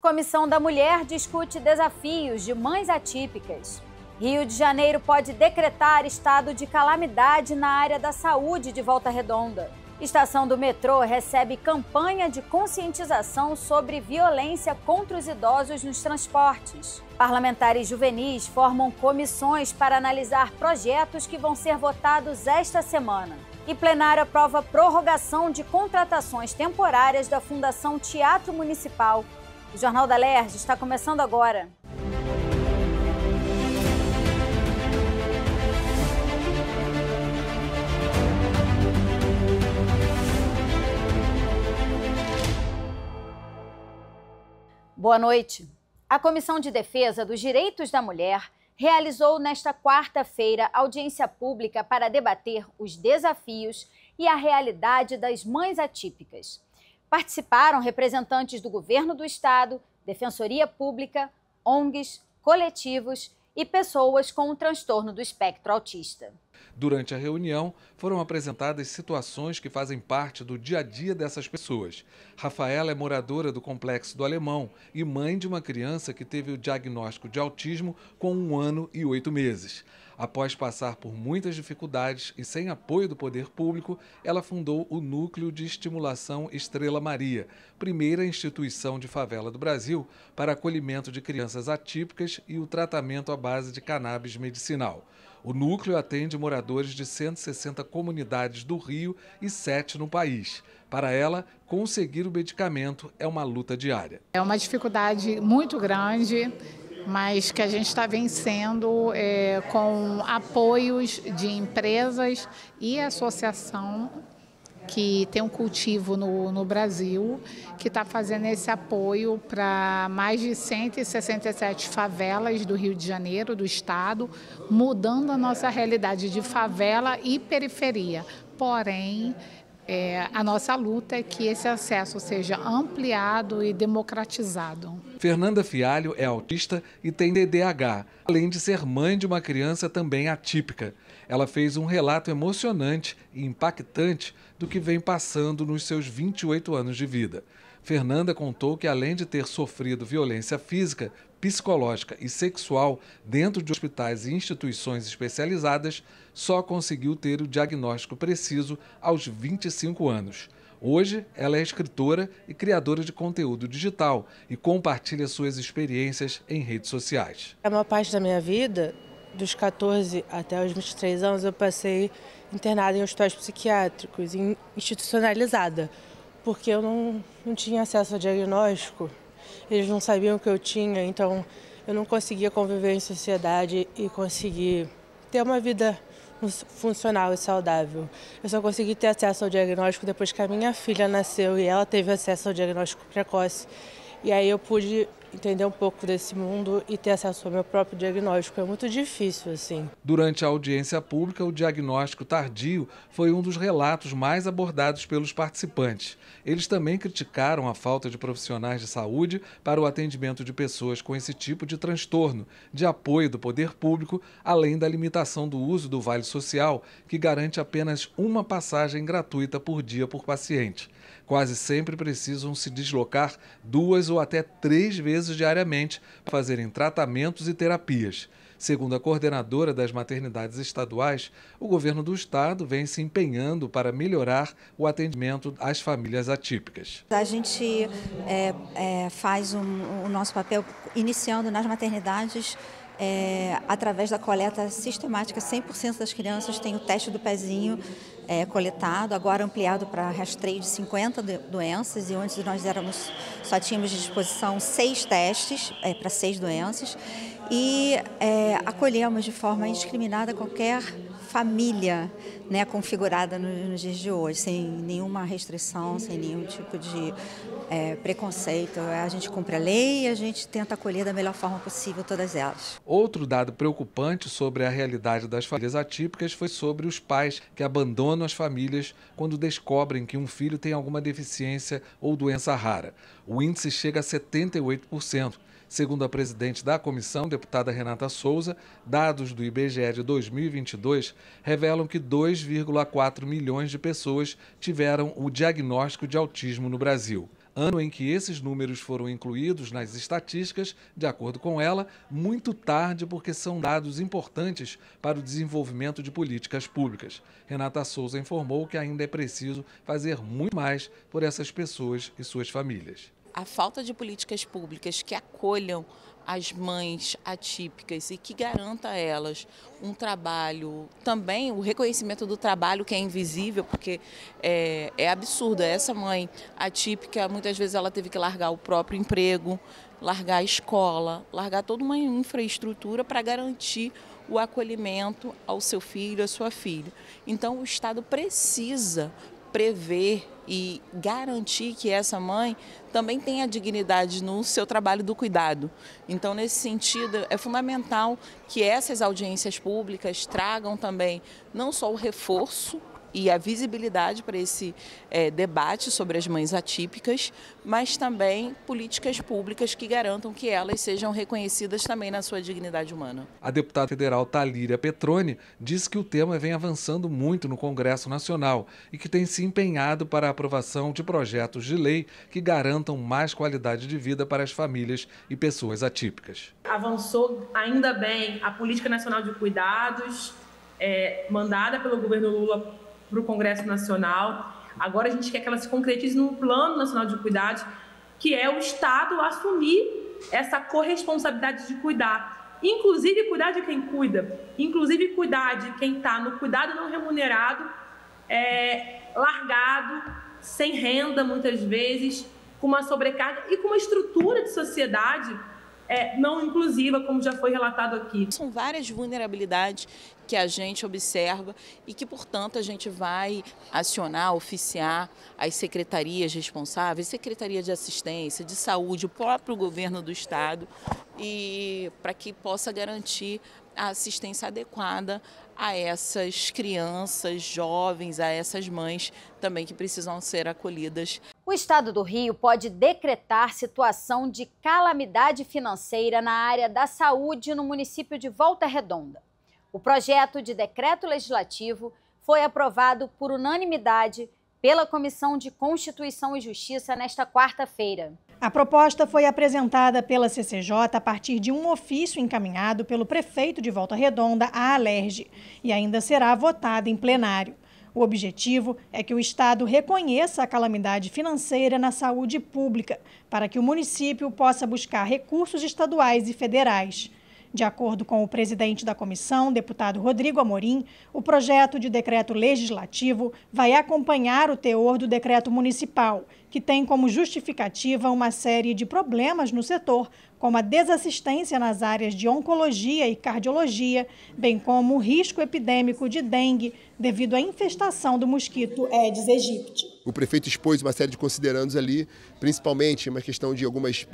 Comissão da Mulher discute desafios de mães atípicas. Rio de Janeiro pode decretar estado de calamidade na área da saúde de Volta Redonda. Estação do metrô recebe campanha de conscientização sobre violência contra os idosos nos transportes. Parlamentares juvenis formam comissões para analisar projetos que vão ser votados esta semana. E plenário aprova prorrogação de contratações temporárias da Fundação Teatro Municipal. O Jornal da Alerj está começando agora. Boa noite. A Comissão de Defesa dos Direitos da Mulher realizou nesta quarta-feira audiência pública para debater os desafios e a realidade das mães atípicas. Participaram representantes do Governo do Estado, Defensoria Pública, ONGs, coletivos e pessoas com o transtorno do espectro autista. Durante a reunião, foram apresentadas situações que fazem parte do dia a dia dessas pessoas. Rafaela é moradora do Complexo do Alemão e mãe de uma criança que teve o diagnóstico de autismo com 1 ano e 8 meses. Após passar por muitas dificuldades e sem apoio do poder público, ela fundou o Núcleo de Estimulação Estrela Maria, primeira instituição de favela do Brasil para acolhimento de crianças atípicas e o tratamento à base de cannabis medicinal. O núcleo atende moradores de 160 comunidades do Rio e 7 no país. Para ela, conseguir o medicamento é uma luta diária. É uma dificuldade muito grande, mas que a gente está vencendo com apoios de empresas e associação que tem um cultivo no Brasil, que está fazendo esse apoio para mais de 167 favelas do Rio de Janeiro, do estado, mudando a nossa realidade de favela e periferia. Porém, a nossa luta é que esse acesso seja ampliado e democratizado. Fernanda Fialho é autista e tem TDAH, além de ser mãe de uma criança também atípica. Ela fez um relato emocionante e impactante do que vem passando nos seus 28 anos de vida. Fernanda contou que, além de ter sofrido violência física, psicológica e sexual dentro de hospitais e instituições especializadas, só conseguiu ter o diagnóstico preciso aos 25 anos. Hoje, ela é escritora e criadora de conteúdo digital e compartilha suas experiências em redes sociais. A maior parte da minha vida, dos 14 até os 23 anos, eu passei internada em hospitais psiquiátricos, institucionalizada, porque eu não tinha acesso ao diagnóstico, eles não sabiam o que eu tinha, então eu não conseguia conviver em sociedade e conseguir ter uma vida funcional e saudável. Eu só consegui ter acesso ao diagnóstico depois que a minha filha nasceu e ela teve acesso ao diagnóstico precoce. E aí eu pude entender um pouco desse mundo e ter acesso ao meu próprio diagnóstico. É muito difícil, assim. Durante a audiência pública, o diagnóstico tardio foi um dos relatos mais abordados pelos participantes. Eles também criticaram a falta de profissionais de saúde para o atendimento de pessoas com esse tipo de transtorno, de apoio do poder público, além da limitação do uso do Vale Social, que garante apenas uma passagem gratuita por dia por paciente. Quase sempre precisam se deslocar 2 ou até 3 vezes diariamente para fazerem tratamentos e terapias. Segundo a coordenadora das maternidades estaduais, o governo do estado vem se empenhando para melhorar o atendimento às famílias atípicas. A gente faz o nosso papel iniciando nas maternidades através da coleta sistemática. 100% das crianças têm o teste do pezinho coletado, agora ampliado para rastreio de 50 doenças, e antes nós só tínhamos de disposição 6 testes para 6 doenças, e acolhemos de forma indiscriminada qualquer família, né, configurada nos dias de hoje, sem nenhuma restrição, sem nenhum tipo de preconceito. A gente cumpre a lei e a gente tenta acolher da melhor forma possível todas elas. Outro dado preocupante sobre a realidade das famílias atípicas foi sobre os pais que abandonam as famílias quando descobrem que um filho tem alguma deficiência ou doença rara. O índice chega a 78%. Segundo a presidente da comissão, deputada Renata Souza, dados do IBGE de 2022 revelam que 2,4 milhões de pessoas tiveram o diagnóstico de autismo no Brasil. ano em que esses números foram incluídos nas estatísticas, de acordo com ela, muito tarde, porque são dados importantes para o desenvolvimento de políticas públicas. Renata Souza informou que ainda é preciso fazer muito mais por essas pessoas e suas famílias. A falta de políticas públicas que acolham as mães atípicas e que garanta a elas um trabalho, também o reconhecimento do trabalho que é invisível, porque é absurdo. Essa mãe atípica, muitas vezes ela teve que largar o próprio emprego, largar a escola, largar toda uma infraestrutura para garantir o acolhimento ao seu filho, à sua filha. Então o Estado precisa prever e garantir que essa mãe também tenha dignidade no seu trabalho do cuidado. Então, nesse sentido, é fundamental que essas audiências públicas tragam também não só o reforço e a visibilidade para esse debate sobre as mães atípicas, mas também políticas públicas que garantam que elas sejam reconhecidas também na sua dignidade humana. A deputada federal Thalíria Petroni disse que o tema vem avançando muito no Congresso Nacional e que tem se empenhado para a aprovação de projetos de lei que garantam mais qualidade de vida para as famílias e pessoas atípicas. Avançou ainda bem a Política Nacional de Cuidados, mandada pelo governo Lula para o Congresso Nacional. Agora a gente quer que ela se concretize no Plano Nacional de Cuidados, que é o Estado assumir essa corresponsabilidade de cuidar. Inclusive cuidar de quem cuida, inclusive cuidar de quem está no cuidado não remunerado, largado, sem renda muitas vezes, com uma sobrecarga e com uma estrutura de sociedade não inclusiva, como já foi relatado aqui. São várias vulnerabilidades que a gente observa e que, portanto, a gente vai acionar, oficiar as secretarias responsáveis, Secretaria de Assistência, de Saúde, o próprio governo do Estado, e para que possa garantir a assistência adequada a essas crianças, jovens, a essas mães também que precisam ser acolhidas. O Estado do Rio pode decretar situação de calamidade financeira na área da saúde no município de Volta Redonda. O projeto de decreto legislativo foi aprovado por unanimidade pela Comissão de Constituição e Justiça nesta quarta-feira. A proposta foi apresentada pela CCJ a partir de um ofício encaminhado pelo prefeito de Volta Redonda, à Alerj, e ainda será votada em plenário. O objetivo é que o Estado reconheça a calamidade financeira na saúde pública, para que o município possa buscar recursos estaduais e federais. De acordo com o presidente da comissão, deputado Rodrigo Amorim, o projeto de decreto legislativo vai acompanhar o teor do decreto municipal, que tem como justificativa uma série de problemas no setor, como a desassistência nas áreas de oncologia e cardiologia, bem como o risco epidêmico de dengue devido à infestação do mosquito Aedes aegypti. O prefeito expôs uma série de considerandos ali, principalmente uma questão de algumas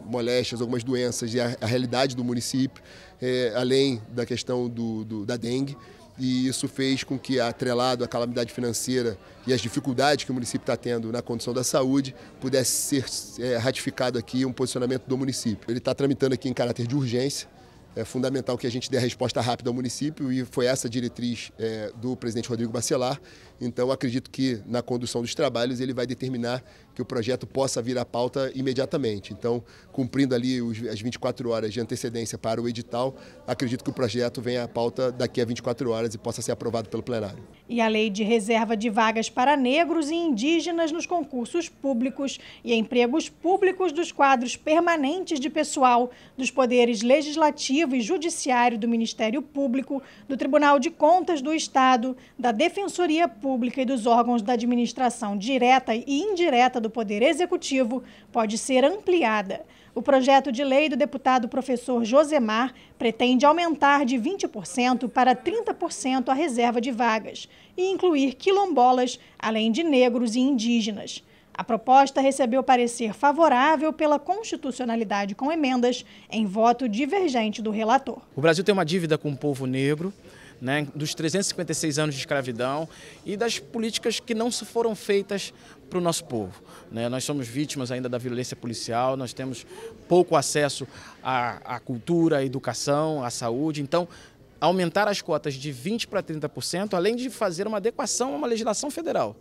moléstias, algumas doenças e a realidade do município, além da questão da dengue. E isso fez com que, atrelado à calamidade financeira e às dificuldades que o município está tendo na condição da saúde, pudesse ser ratificado aqui um posicionamento do município. Ele está tramitando aqui em caráter de urgência. É fundamental que a gente dê a resposta rápida ao município e foi essa a diretriz do presidente Rodrigo Bacelar. Então, acredito que na condução dos trabalhos ele vai determinar que o projeto possa vir à pauta imediatamente. Então, cumprindo ali as 24 horas de antecedência para o edital, acredito que o projeto venha à pauta daqui a 24 horas e possa ser aprovado pelo plenário. E a lei de reserva de vagas para negros e indígenas nos concursos públicos e empregos públicos dos quadros permanentes de pessoal dos poderes legislativo e judiciário do Ministério Público, do Tribunal de Contas do Estado, da Defensoria Pública e dos órgãos da administração direta e indireta do Poder Executivo pode ser ampliada. O projeto de lei do deputado professor Josemar pretende aumentar de 20% para 30% a reserva de vagas e incluir quilombolas, além de negros e indígenas. A proposta recebeu parecer favorável pela constitucionalidade com emendas, em voto divergente do relator. O Brasil tem uma dívida com o povo negro, dos 356 anos de escravidão e das políticas que não foram feitas para o nosso povo. Nós somos vítimas ainda da violência policial, nós temos pouco acesso à cultura, à educação, à saúde. Então, aumentar as cotas de 20% para 30%, além de fazer uma adequação a uma legislação federal.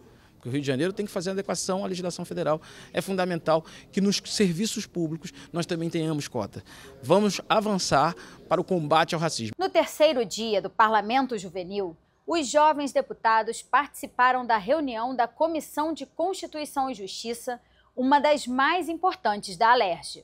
que o Rio de Janeiro tem que fazer adequação à legislação federal. É fundamental que nos serviços públicos nós também tenhamos cota. Vamos avançar para o combate ao racismo. No terceiro dia do Parlamento Juvenil, os jovens deputados participaram da reunião da Comissão de Constituição e Justiça, uma das mais importantes da Alerj.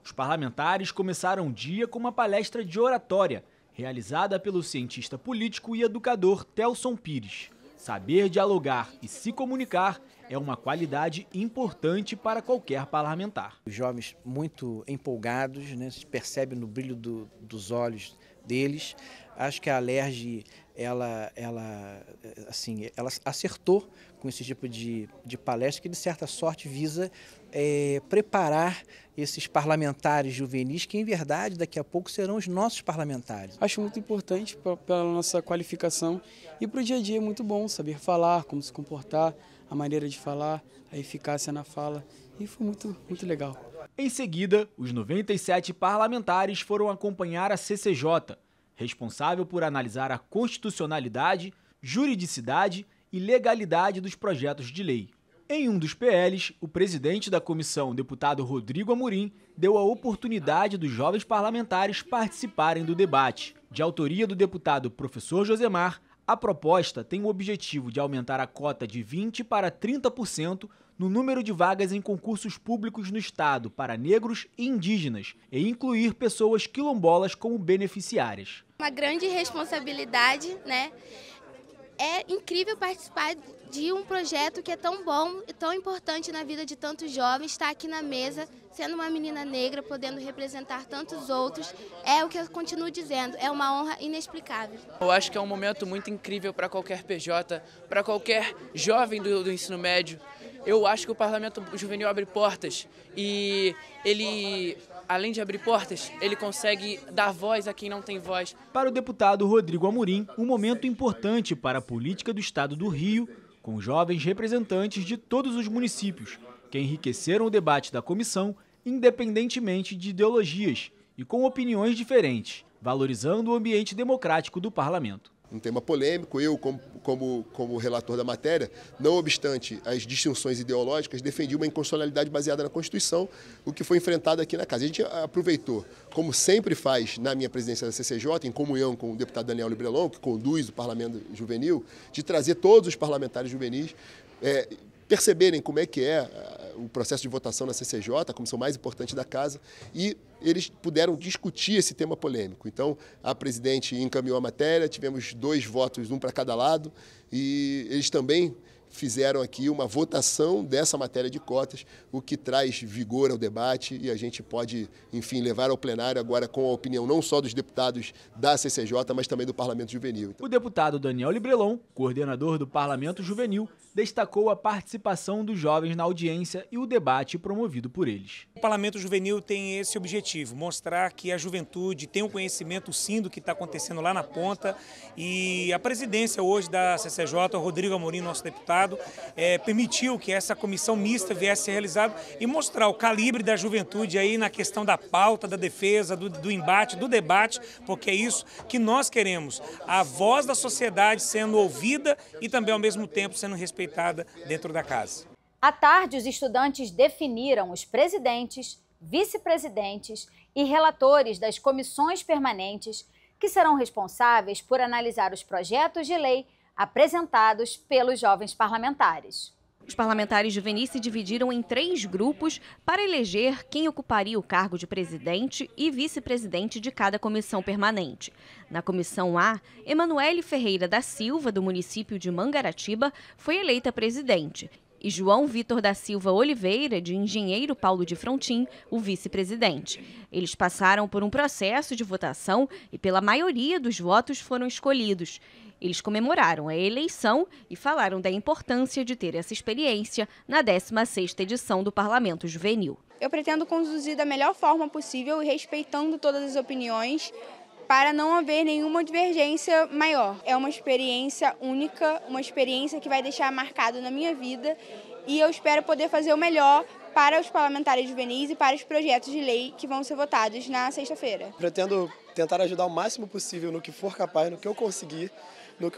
Os parlamentares começaram o dia com uma palestra de oratória, realizada pelo cientista político e educador Telson Pires. Saber dialogar e se comunicar é uma qualidade importante para qualquer parlamentar. Os jovens muito empolgados, né? Se percebe no brilho dos olhos deles. Acho que a Alerj, ela acertou com esse tipo de palestra que, de certa sorte, visa preparar esses parlamentares juvenis que, em verdade, daqui a pouco serão os nossos parlamentares. Acho muito importante pela nossa qualificação e para o dia a dia é muito bom saber falar, como se comportar, a maneira de falar, a eficácia na fala, e foi muito legal. Em seguida, os 97 parlamentares foram acompanhar a CCJ, responsável por analisar a constitucionalidade, juridicidade e legalidade dos projetos de lei. Em um dos PLs, o presidente da comissão, deputado Rodrigo Amorim, deu a oportunidade dos jovens parlamentares participarem do debate. De autoria do deputado professor Josemar, a proposta tem o objetivo de aumentar a cota de 20% para 30% no número de vagas em concursos públicos no estado para negros e indígenas e incluir pessoas quilombolas como beneficiárias. Uma grande responsabilidade, né? É incrível participar de um projeto que é tão bom e tão importante na vida de tantos jovens, estar aqui na mesa, sendo uma menina negra, podendo representar tantos outros, é o que eu continuo dizendo, é uma honra inexplicável. Eu acho que é um momento muito incrível para qualquer PJ, para qualquer jovem do ensino médio. Eu acho que o Parlamento Juvenil abre portas e ele, além de abrir portas, ele consegue dar voz a quem não tem voz. Para o deputado Rodrigo Amorim, um momento importante para a política do estado do Rio, com jovens representantes de todos os municípios, que enriqueceram o debate da comissão, independentemente de ideologias e com opiniões diferentes, valorizando o ambiente democrático do parlamento. Um tema polêmico, eu como relator da matéria, não obstante as distinções ideológicas, defendi uma inconstitucionalidade baseada na Constituição, o que foi enfrentado aqui na casa. A gente aproveitou, como sempre faz na minha presidência da CCJ, em comunhão com o deputado Daniel Librelon, que conduz o Parlamento Juvenil, de trazer todos os parlamentares juvenis, perceberem como é que é o processo de votação na CCJ, a comissão mais importante da casa, e eles puderam discutir esse tema polêmico. Então, a presidente encaminhou a matéria, tivemos 2 votos, um para cada lado, e eles também fizeram aqui uma votação dessa matéria de cotas, o que traz vigor ao debate e a gente pode, enfim, levar ao plenário agora com a opinião não só dos deputados da CCJ, mas também do Parlamento Juvenil. O deputado Daniel Librelon, coordenador do Parlamento Juvenil, destacou a participação dos jovens na audiência e o debate promovido por eles. O Parlamento Juvenil tem esse objetivo, mostrar que a juventude tem um conhecimento sim do que está acontecendo lá na ponta, e a presidência hoje da CCJ, o Rodrigo Amorim, nosso deputado, permitiu que essa comissão mista viesse a ser realizada e mostrar o calibre da juventude aí na questão da pauta, da defesa, do embate, do debate, porque é isso que nós queremos, a voz da sociedade sendo ouvida e também ao mesmo tempo sendo respeitada dentro da casa. À tarde, os estudantes definiram os presidentes, vice-presidentes e relatores das comissões permanentes que serão responsáveis por analisar os projetos de lei apresentados pelos jovens parlamentares. Os parlamentares juvenis se dividiram em 3 grupos para eleger quem ocuparia o cargo de presidente e vice-presidente de cada comissão permanente. Na comissão A, Emanuele Ferreira da Silva, do município de Mangaratiba, foi eleita presidente, e João Vitor da Silva Oliveira, de Engenheiro Paulo de Frontin, o vice-presidente. Eles passaram por um processo de votação e, pela maioria dos votos, foram escolhidos. Eles comemoraram a eleição e falaram da importância de ter essa experiência na 16ª edição do Parlamento Juvenil. Eu pretendo conduzir da melhor forma possível e respeitando todas as opiniões para não haver nenhuma divergência maior. É uma experiência única, uma experiência que vai deixar marcado na minha vida e eu espero poder fazer o melhor para os parlamentares juvenis e para os projetos de lei que vão ser votados na sexta-feira. Pretendo tentar ajudar o máximo possível no que for capaz, no que eu conseguir,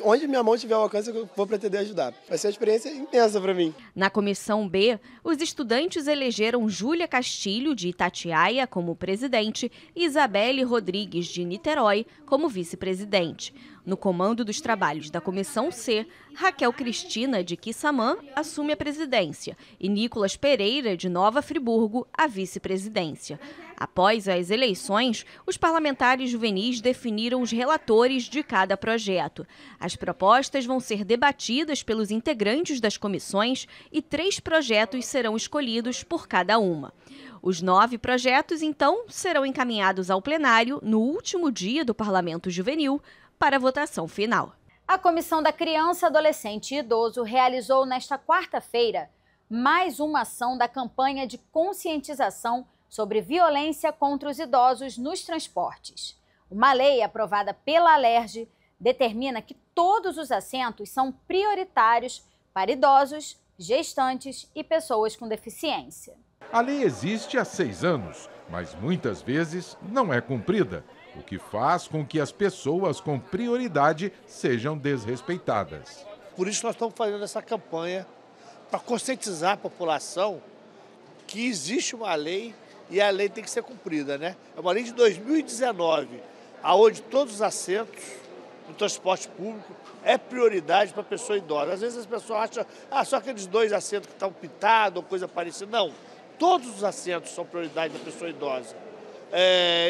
Onde minha mão tiver o alcance, eu vou pretender ajudar. Vai ser uma experiência imensa para mim. Na comissão B, os estudantes elegeram Júlia Castilho, de Itatiaia, como presidente e Isabelle Rodrigues, de Niterói, como vice-presidente. No comando dos trabalhos da comissão C, Raquel Cristina, de Quissamã, assume a presidência e Nicolas Pereira, de Nova Friburgo, a vice-presidência. Após as eleições, os parlamentares juvenis definiram os relatores de cada projeto. As propostas vão ser debatidas pelos integrantes das comissões e 3 projetos serão escolhidos por cada uma. Os 9 projetos, então, serão encaminhados ao plenário no último dia do Parlamento Juvenil para a votação final. A Comissão da Criança, Adolescente e Idoso realizou nesta quarta-feira mais uma ação da campanha de conscientização sobre violência contra os idosos nos transportes. Uma lei aprovada pela Alerj determina que todos os assentos são prioritários para idosos, gestantes e pessoas com deficiência. A lei existe há 6 anos, mas muitas vezes não é cumprida, o que faz com que as pessoas com prioridade sejam desrespeitadas. Por isso nós estamos fazendo essa campanha para conscientizar a população que existe uma lei e a lei tem que ser cumprida, né? É uma lei de 2019, onde todos os assentos no transporte público é prioridade para a pessoa idosa. Às vezes as pessoas acham, só aqueles 2 assentos que estão pintados ou coisa parecida. Não, todos os assentos são prioridade da pessoa idosa.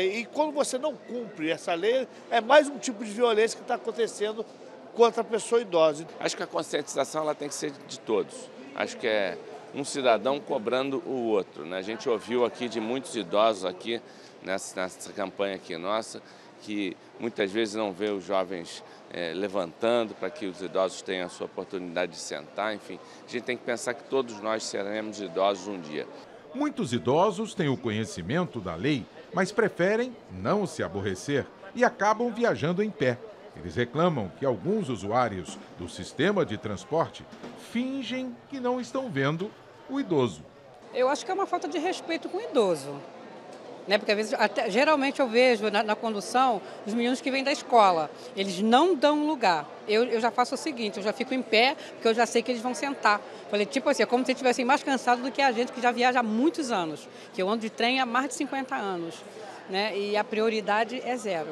E quando você não cumpre essa lei, é mais um tipo de violência que está acontecendo contra a pessoa idosa. Acho que a conscientização ela tem que ser de todos. Acho que é um cidadão cobrando o outro, né? A gente ouviu aqui de muitos idosos aqui nessa campanha aqui nossa, que muitas vezes não vê os jovens levantando para que os idosos tenham a sua oportunidade de sentar, enfim. A gente tem que pensar que todos nós seremos idosos um dia. Muitos idosos têm o conhecimento da lei, mas preferem não se aborrecer e acabam viajando em pé. Eles reclamam que alguns usuários do sistema de transporte fingem que não estão vendo o idoso. Eu acho que é uma falta de respeito com o idoso, né? Porque às vezes, geralmente eu vejo na condução os meninos que vêm da escola, eles não dão lugar. Eu já faço o seguinte, eu já fico em pé, porque eu já sei que eles vão sentar. Falei, tipo assim, é como se eles estivessem mais cansados do que a gente que já viaja há muitos anos, que eu ando de trem há mais de 50 anos, né? E a prioridade é 0.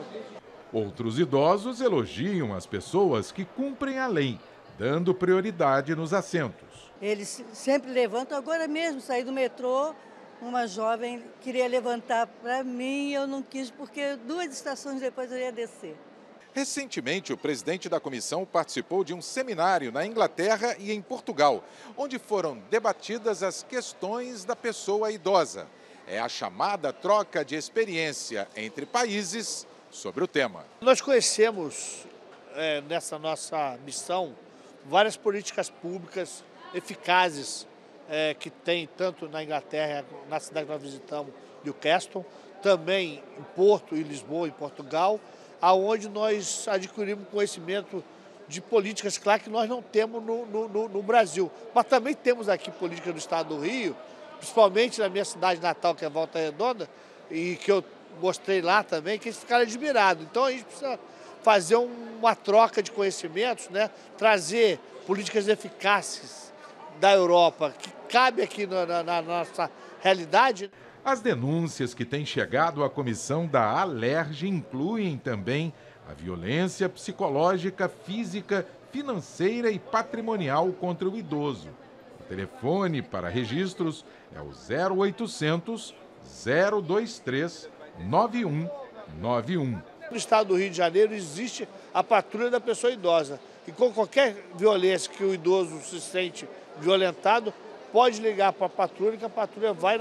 Outros idosos elogiam as pessoas que cumprem a lei, dando prioridade nos assentos. Eles sempre levantam. Agora mesmo, saí do metrô, uma jovem queria levantar para mim, eu não quis, porque 2 estações depois eu ia descer. Recentemente, o presidente da comissão participou de um seminário na Inglaterra e em Portugal, onde foram debatidas as questões da pessoa idosa. É a chamada troca de experiência entre países sobre o tema. Nós conhecemos, nessa nossa missão, várias políticas públicas eficazes que tem tanto na Inglaterra, na cidade que nós visitamos, Newcastle, também em Porto e Lisboa, em Portugal, aonde nós adquirimos conhecimento de políticas, claro que nós não temos no Brasil, mas também temos aqui política do estado do Rio, principalmente na minha cidade natal, que é Volta Redonda, e que eu mostrei lá também, que eles ficaram admirados. Então a gente precisa fazer uma troca de conhecimentos, né? Trazer políticas eficazes da Europa, que cabe aqui na nossa realidade. As denúncias que têm chegado à comissão da Alerj incluem também a violência psicológica, física, financeira e patrimonial contra o idoso. O telefone para registros é o 0800 023 9191. No estado do Rio de Janeiro existe a patrulha da pessoa idosa. E com qualquer violência que o idoso se sente violentado, pode ligar para a patrulha, que a patrulha vai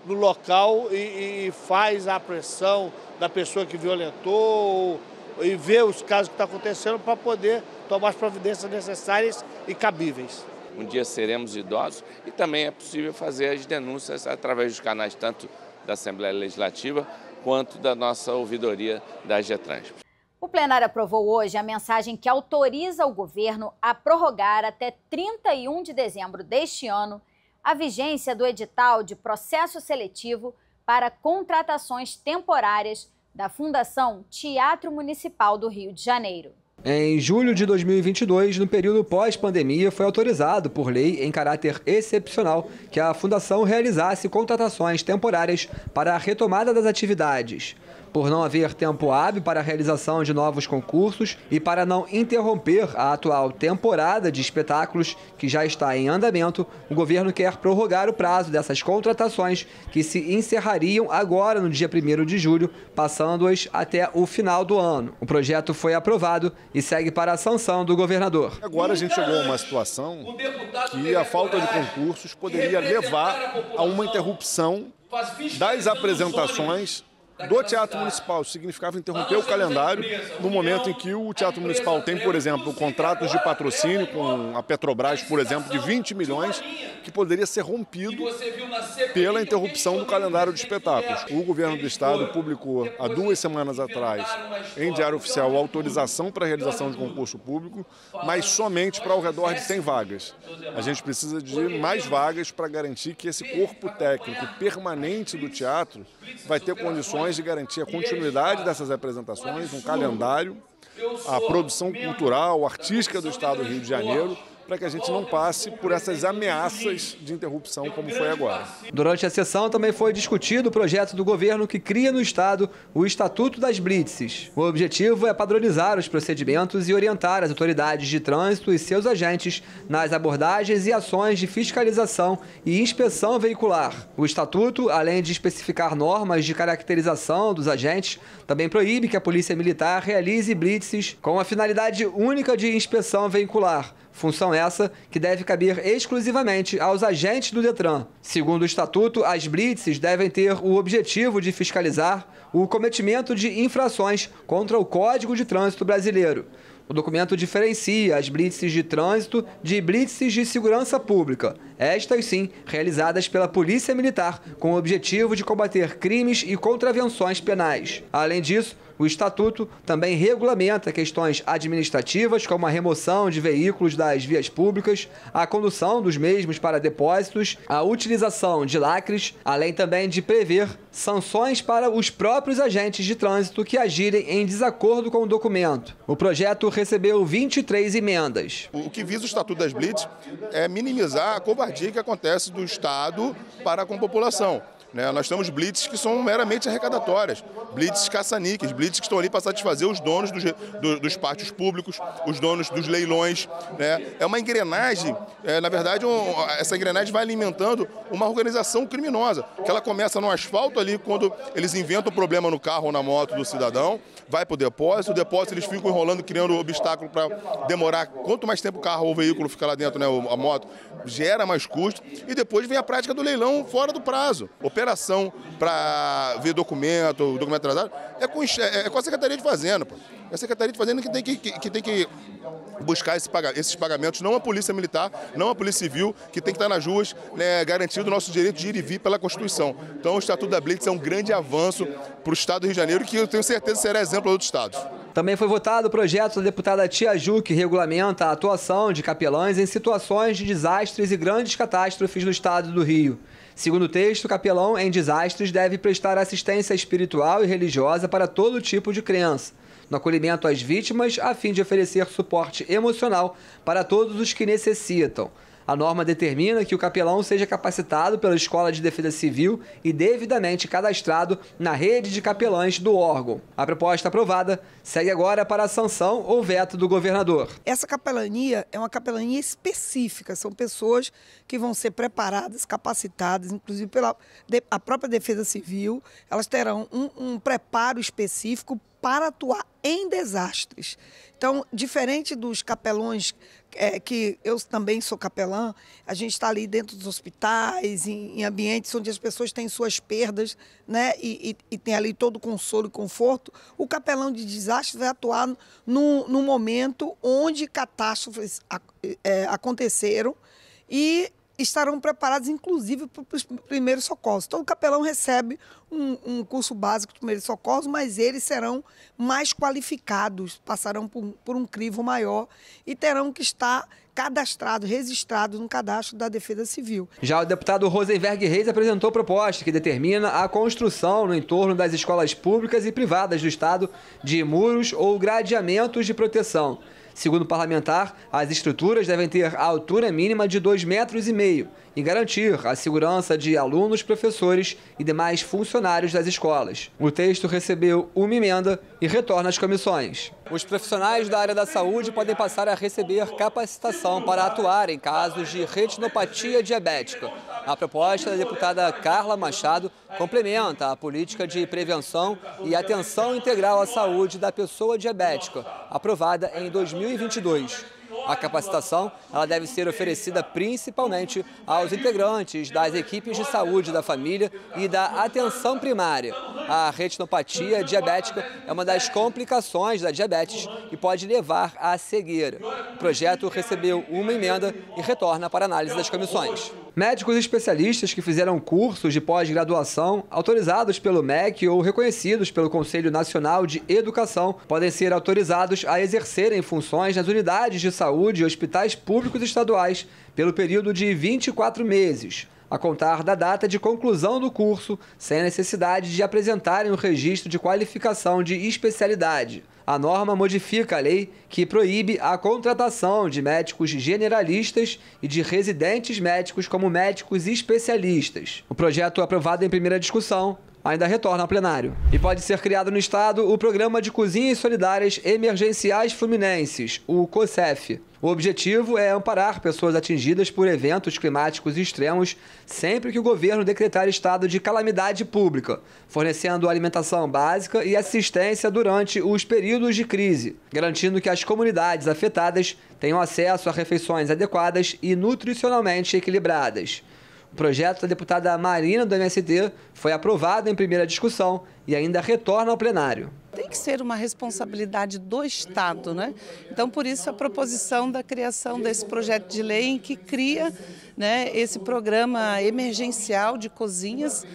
no local e faz a apreensão da pessoa que violentou e vê os casos que estão acontecendo para poder tomar as providências necessárias e cabíveis. Um dia seremos idosos e também é possível fazer as denúncias através dos canais tanto da Assembleia Legislativa quanto da nossa ouvidoria da GETRANS. O plenário aprovou hoje a mensagem que autoriza o governo a prorrogar até 31 de dezembro deste ano a vigência do edital de processo seletivo para contratações temporárias da Fundação Teatro Municipal do Rio de Janeiro. Em julho de 2022, no período pós-pandemia, foi autorizado por lei, em caráter excepcional, que a Fundação realizasse contratações temporárias para a retomada das atividades. Por não haver tempo hábil para a realização de novos concursos e para não interromper a atual temporada de espetáculos, que já está em andamento, o governo quer prorrogar o prazo dessas contratações, que se encerrariam agora no dia 1º de julho, passando-as até o final do ano. O projeto foi aprovado e segue para a sanção do governador. Agora a gente chegou a uma situação que a falta de concursos poderia levar a uma interrupção das apresentações do Teatro Municipal. Isso significava interromper o calendário no momento em que o Teatro Municipal tem, por exemplo, contratos de patrocínio com a Petrobras, por exemplo, de 20 milhões, que poderia ser rompido pela interrupção do calendário de espetáculos. O governo do estado publicou há 2 semanas atrás, em Diário Oficial, a autorização para a realização de concurso público, mas somente para ao redor de 100 vagas. A gente precisa de mais vagas para garantir que esse corpo técnico permanente do teatro vai ter condições de garantir a continuidade dessas apresentações, um calendário, a produção cultural, artística do estado do Rio de Janeiro, para que a gente não passe por essas ameaças de interrupção como foi agora. Durante a sessão também foi discutido o projeto do governo que cria no estado o Estatuto das Blitzes. O objetivo é padronizar os procedimentos e orientar as autoridades de trânsito e seus agentes nas abordagens e ações de fiscalização e inspeção veicular. O Estatuto, além de especificar normas de caracterização dos agentes, também proíbe que a Polícia Militar realize blitzes com a finalidade única de inspeção veicular. Função essa que deve caber exclusivamente aos agentes do Detran. Segundo o Estatuto, as blitzes devem ter o objetivo de fiscalizar o cometimento de infrações contra o Código de Trânsito Brasileiro. O documento diferencia as blitzes de trânsito de blitzes de segurança pública, estas sim realizadas pela Polícia Militar com o objetivo de combater crimes e contravenções penais. Além disso, o Estatuto também regulamenta questões administrativas, como a remoção de veículos das vias públicas, a condução dos mesmos para depósitos, a utilização de lacres, além também de prever sanções para os próprios agentes de trânsito que agirem em desacordo com o documento. O projeto recebeu 23 emendas. O que visa o Estatuto das Blitz é minimizar a covardia que acontece do Estado para com a população. Nós temos blitzes que são meramente arrecadatórias, blitzes caça-níqueis, blitzes que estão ali para satisfazer os donos dos pátios públicos, os donos dos leilões. É uma engrenagem, na verdade, essa engrenagem vai alimentando uma organização criminosa, que ela começa no asfalto ali, quando eles inventam problema no carro ou na moto do cidadão, vai para o depósito eles ficam enrolando, criando obstáculo para demorar. Quanto mais tempo o carro ou o veículo fica lá dentro, a moto, gera mais custo, e depois vem a prática do leilão fora do prazo. Operação para ver documento atrasado, é com a Secretaria de Fazenda. Pô. É a Secretaria de Fazenda que tem que buscar esses pagamentos, não a Polícia Militar, não a Polícia Civil, que tem que estar nas ruas, garantindo o nosso direito de ir e vir pela Constituição. Então o Estatuto da Blitz é um grande avanço para o Estado do Rio de Janeiro, que eu tenho certeza será exemplo para outros estados. Também foi votado o projeto da deputada Tia Ju, que regulamenta a atuação de capelães em situações de desastres e grandes catástrofes no estado do Rio. Segundo o texto, o capelão em desastres deve prestar assistência espiritual e religiosa para todo tipo de crença, no acolhimento às vítimas, a fim de oferecer suporte emocional para todos os que necessitam. A norma determina que o capelão seja capacitado pela Escola de Defesa Civil e devidamente cadastrado na rede de capelães do órgão. A proposta aprovada segue agora para a sanção ou veto do governador. Essa capelania é uma capelania específica, são pessoas que vão ser preparadas, capacitadas, inclusive pela a própria Defesa Civil. Elas terão um preparo específico para atuar em desastres. Então, diferente dos capelões, que eu também sou capelã, a gente está ali dentro dos hospitais, em ambientes onde as pessoas têm suas perdas, e tem ali todo o consolo e conforto. O capelão de desastres vai atuar no momento onde catástrofes aconteceram e estarão preparados, inclusive, para os primeiros socorros. Todo capelão recebe um curso básico de primeiros socorros, mas eles serão mais qualificados, passarão por um crivo maior e terão que estar cadastrados, registrados no cadastro da Defesa Civil. Já o deputado Rosenberg Reis apresentou proposta que determina a construção no entorno das escolas públicas e privadas do Estado de muros ou gradeamentos de proteção. Segundo o parlamentar, as estruturas devem ter a altura mínima de 2,5 metros e garantir a segurança de alunos, professores e demais funcionários das escolas. O texto recebeu uma emenda e retorna às comissões. Os profissionais da área da saúde podem passar a receber capacitação para atuar em casos de retinopatia diabética. A proposta da deputada Carla Machado complementa a política de prevenção e atenção integral à saúde da pessoa diabética, aprovada em 2022. A capacitação ela deve ser oferecida principalmente aos integrantes das equipes de saúde da família e da atenção primária. A retinopatia diabética é uma das complicações da diabetes e pode levar à cegueira. O projeto recebeu uma emenda e retorna para análise das comissões. Médicos especialistas que fizeram cursos de pós-graduação autorizados pelo MEC ou reconhecidos pelo Conselho Nacional de Educação podem ser autorizados a exercerem funções nas unidades de saúde e hospitais públicos estaduais pelo período de 24 meses, a contar da data de conclusão do curso, sem a necessidade de apresentarem o registro de qualificação de especialidade. A norma modifica a lei que proíbe a contratação de médicos generalistas e de residentes médicos como médicos especialistas. O projeto, aprovado em primeira discussão, ainda retorna ao plenário. E pode ser criado no Estado o Programa de Cozinhas Solidárias Emergenciais Fluminenses, o COSEF. O objetivo é amparar pessoas atingidas por eventos climáticos extremos sempre que o governo decretar estado de calamidade pública, fornecendo alimentação básica e assistência durante os períodos de crise, garantindo que as comunidades afetadas tenham acesso a refeições adequadas e nutricionalmente equilibradas. O projeto da deputada Marina, do MST, foi aprovado em primeira discussão e ainda retorna ao plenário. Tem que ser uma responsabilidade do Estado, né? Então, por isso, a proposição da criação desse projeto de lei em que cria, né, esse programa emergencial de cozinhas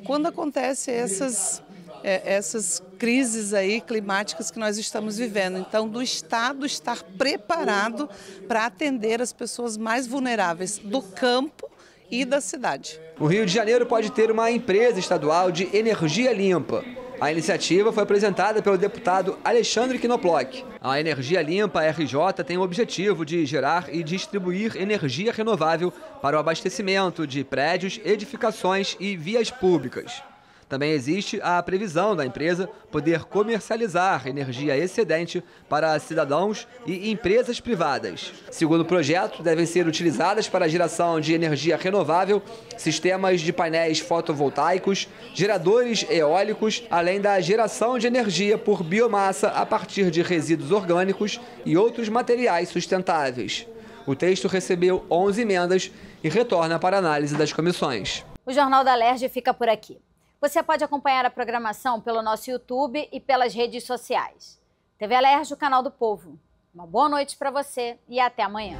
quando acontecem essas crises aí climáticas que nós estamos vivendo. Então, do Estado estar preparado para atender as pessoas mais vulneráveis do campo e da cidade. O Rio de Janeiro pode ter uma empresa estadual de energia limpa. A iniciativa foi apresentada pelo deputado Alexandre Knoploch. A Energia Limpa RJ tem o objetivo de gerar e distribuir energia renovável para o abastecimento de prédios, edificações e vias públicas. Também existe a previsão da empresa poder comercializar energia excedente para cidadãos e empresas privadas. Segundo o projeto, devem ser utilizadas para a geração de energia renovável, sistemas de painéis fotovoltaicos, geradores eólicos, além da geração de energia por biomassa a partir de resíduos orgânicos e outros materiais sustentáveis. O texto recebeu 11 emendas e retorna para análise das comissões. O Jornal da Alerj fica por aqui. Você pode acompanhar a programação pelo nosso YouTube e pelas redes sociais. TV Alerj, o canal do povo. Uma boa noite para você e até amanhã.